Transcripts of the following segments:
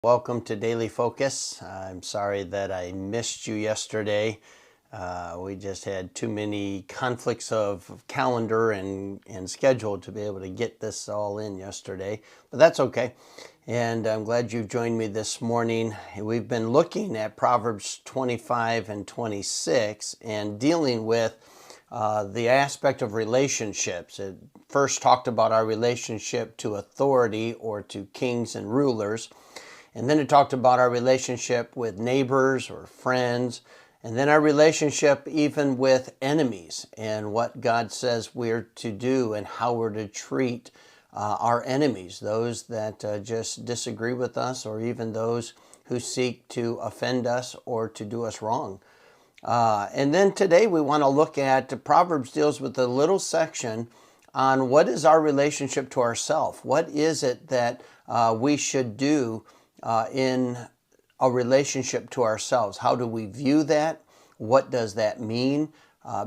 Welcome to Daily Focus. I'm sorry that I missed you yesterday. We just had too many conflicts of calendar and schedule to be able to get this all in yesterday, but that's okay. And I'm glad you joined me this morning. We've been looking at Proverbs 25 and 26 and dealing with the aspect of relationships. It first talked about our relationship to authority or to kings and rulers. And then it talked about our relationship with neighbors or friends, and then our relationship even with enemies and what God says we're to do and how we're to treat our enemies, those that just disagree with us or even those who seek to offend us or to do us wrong. And then today we want to look at Proverbs deals with a little section on what is our relationship to ourself. What is it that we should do in a relationship to ourselves? How do we view that? What does that mean?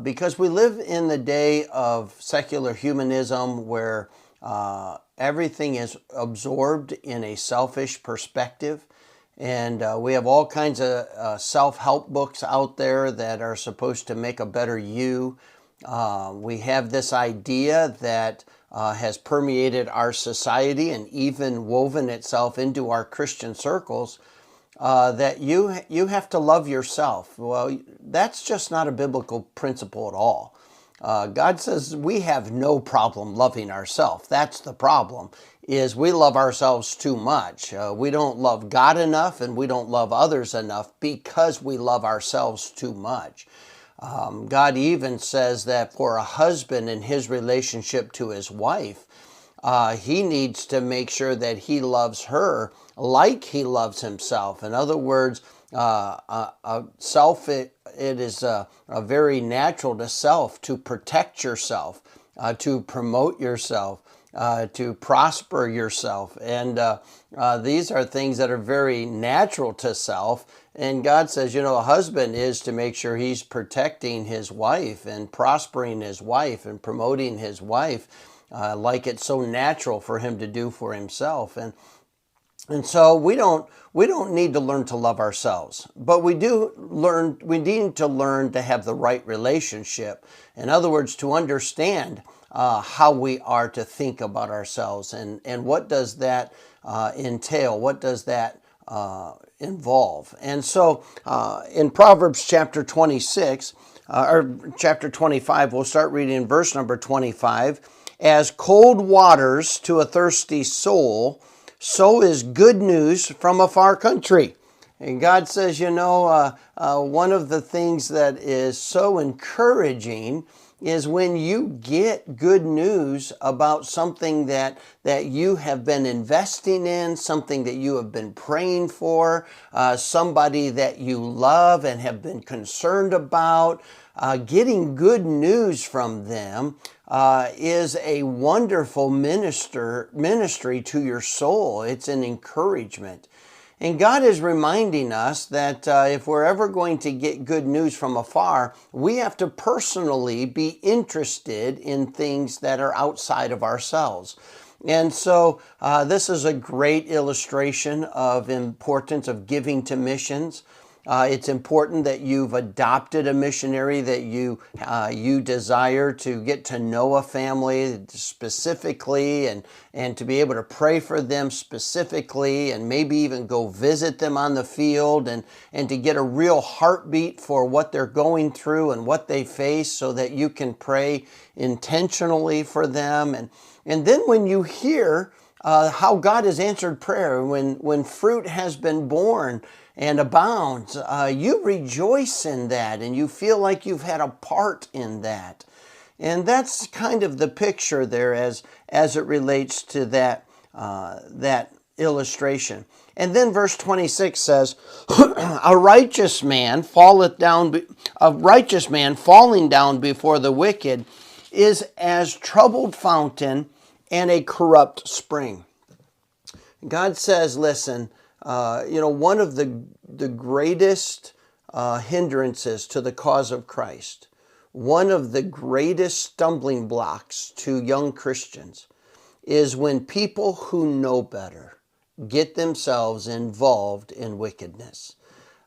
Because we live in the day of secular humanism where everything is absorbed in a selfish perspective. And we have all kinds of self-help books out there that are supposed to make a better you. We have this idea that has permeated our society and even woven itself into our Christian circles, that you have to love yourself. Well, that's just not a biblical principle at all. God says we have no problem loving ourselves. That's the problem, is we love ourselves too much. We don't love God enough and we don't love others enough because we love ourselves too much. God even says that for a husband in his relationship to his wife, he needs to make sure that he loves her like he loves himself. In other words, it is very natural to self to protect yourself, to promote yourself, to prosper yourself. And these are things that are very natural to self. And God says, a husband is to make sure he's protecting his wife and prospering his wife and promoting his wife like it's so natural for him to do for himself. And so we don't need to learn to love ourselves, but we need to learn to have the right relationship. In other words, to understand how we are to think about ourselves and what does that entail? What does that involve? And so in Proverbs chapter 26, or chapter 25, we'll start reading in verse number 25. As cold waters to a thirsty soul, so is good news from a far country. And God says, one of the things that is so encouraging is when you get good news about something that you have been investing in, something that you have been praying for, somebody that you love and have been concerned about. Getting good news from them is a wonderful ministry to your soul. It's an encouragement. And God is reminding us that if we're ever going to get good news from afar, we have to personally be interested in things that are outside of ourselves. And so this is a great illustration of importance of giving to missions. It's important that you've adopted a missionary, that you desire to get to know a family specifically and to be able to pray for them specifically and maybe even go visit them on the field and to get a real heartbeat for what they're going through and what they face so that you can pray intentionally for them. And then when you hear how God has answered prayer, when fruit has been born and abounds, you rejoice in that and you feel like you've had a part in that. And that's kind of the picture there as it relates to that illustration. And then verse 26 says, a righteous man falling down before the wicked is as troubled fountain and a corrupt spring. God says, listen, one of the greatest hindrances to the cause of Christ, one of the greatest stumbling blocks to young Christians is when people who know better get themselves involved in wickedness.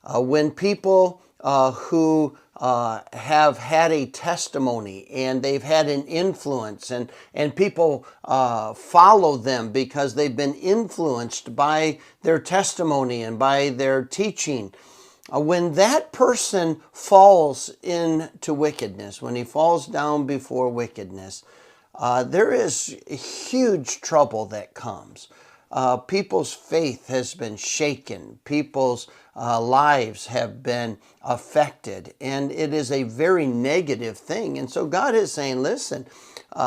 When people who have had a testimony and they've had an influence, and people follow them because they've been influenced by their testimony and by their teaching, when that person falls into wickedness, when he falls down before wickedness, there is huge trouble that comes. People's faith has been shaken. People's lives have been affected. And it is a very negative thing. And so God is saying, listen,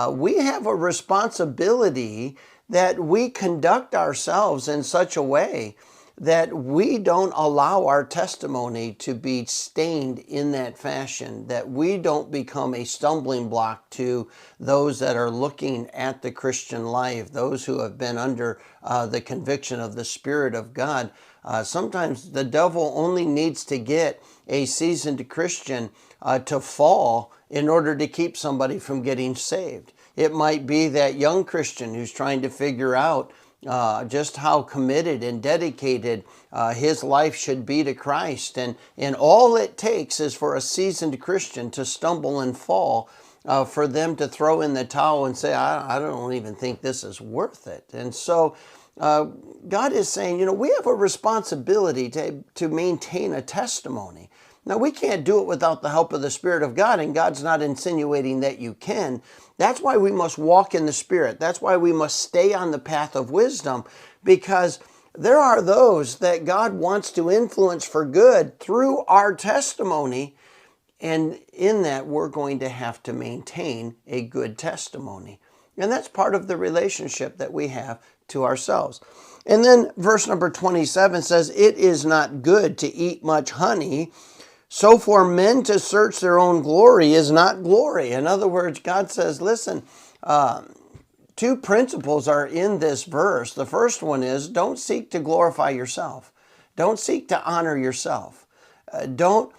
we have a responsibility that we conduct ourselves in such a way that we don't allow our testimony to be stained in that fashion, that we don't become a stumbling block to those that are looking at the Christian life, those who have been under the conviction of the Spirit of God. Sometimes the devil only needs to get a seasoned Christian to fall in order to keep somebody from getting saved. It might be that young Christian who's trying to figure out just how committed and dedicated his life should be to Christ. And all it takes is for a seasoned Christian to stumble and fall, for them to throw in the towel and say, I don't even think this is worth it. And so God is saying, we have a responsibility to maintain a testimony. Now, we can't do it without the help of the Spirit of God, and God's not insinuating that you can. That's why we must walk in the Spirit. That's why we must stay on the path of wisdom, because there are those that God wants to influence for good through our testimony, and in that we're going to have to maintain a good testimony. And that's part of the relationship that we have to ourselves. And then verse number 27 says, "It is not good to eat much honey, so for men to search their own glory is not glory." In other words, God says, listen, two principles are in this verse. The first one is, don't seek to glorify yourself. Don't seek to honor yourself. Don't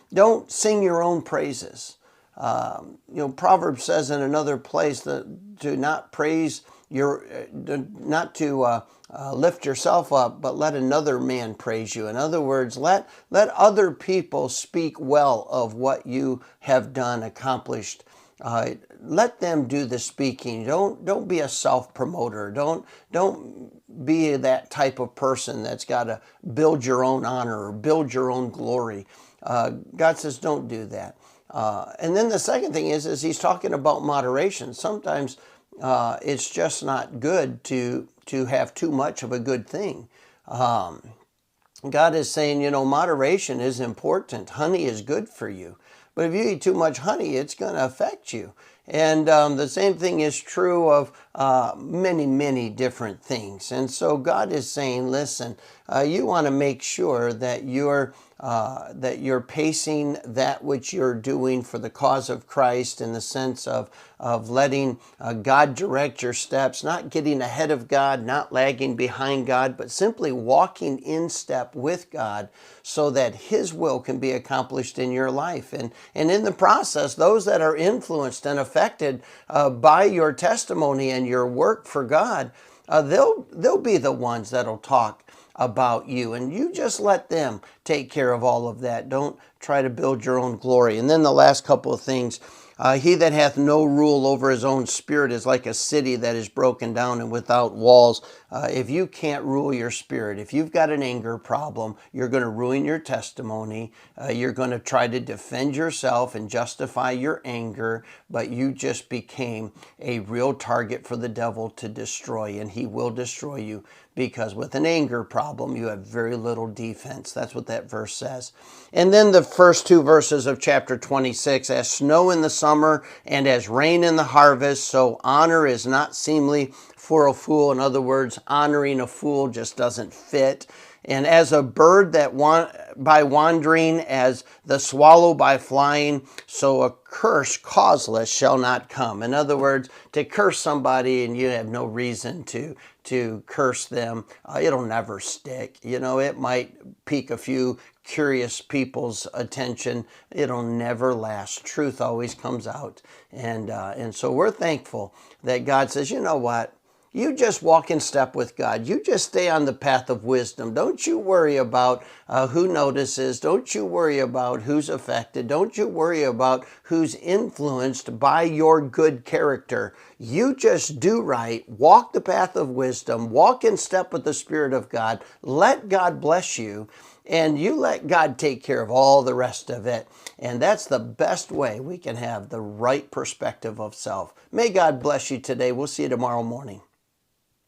sing your own praises. Proverbs says in another place that do not praise not to lift yourself up, but let another man praise you. In other words, let other people speak well of what you have done, accomplished. Let them do the speaking. Don't be a self-promoter. Don't be that type of person that's got to build your own honor or build your own glory. God says don't do that. And then the second thing is he's talking about moderation. Sometimes it's just not good to have too much of a good thing. God is saying, moderation is important. Honey is good for you. But if you eat too much honey, it's going to affect you. And the same thing is true of many, many different things. And so God is saying, listen, you want to make sure that you're pacing that which you're doing for the cause of Christ, in the sense of letting God direct your steps, not getting ahead of God, not lagging behind God, but simply walking in step with God so that His will can be accomplished in your life. And in the process, those that are influenced and affected by your testimony and your work for God, they'll be the ones that'll talk about you, and you just let them take care of all of that. Don't try to build your own glory. And then the last couple of things, he that hath no rule over his own spirit is like a city that is broken down and without walls. If you can't rule your spirit, if you've got an anger problem, you're going to ruin your testimony. You're going to try to defend yourself and justify your anger, but you just became a real target for the devil to destroy, and he will destroy you, because with an anger problem, you have very little defense. That's what that verse says. And then the first two verses of chapter 26, as snow in the summer and as rain in the harvest, so honor is not seemly for a fool. In other words, honoring a fool just doesn't fit. And as a bird that by wandering, as the swallow by flying, so a curse causeless shall not come. In other words, to curse somebody and you have no reason to curse them, it'll never stick. It might pique a few curious people's attention. It'll never last. Truth always comes out. And so we're thankful that God says, you know what? You just walk in step with God. You just stay on the path of wisdom. Don't you worry about who notices. Don't you worry about who's affected. Don't you worry about who's influenced by your good character. You just do right. Walk the path of wisdom. Walk in step with the Spirit of God. Let God bless you. And you let God take care of all the rest of it. And that's the best way we can have the right perspective of self. May God bless you today. We'll see you tomorrow morning.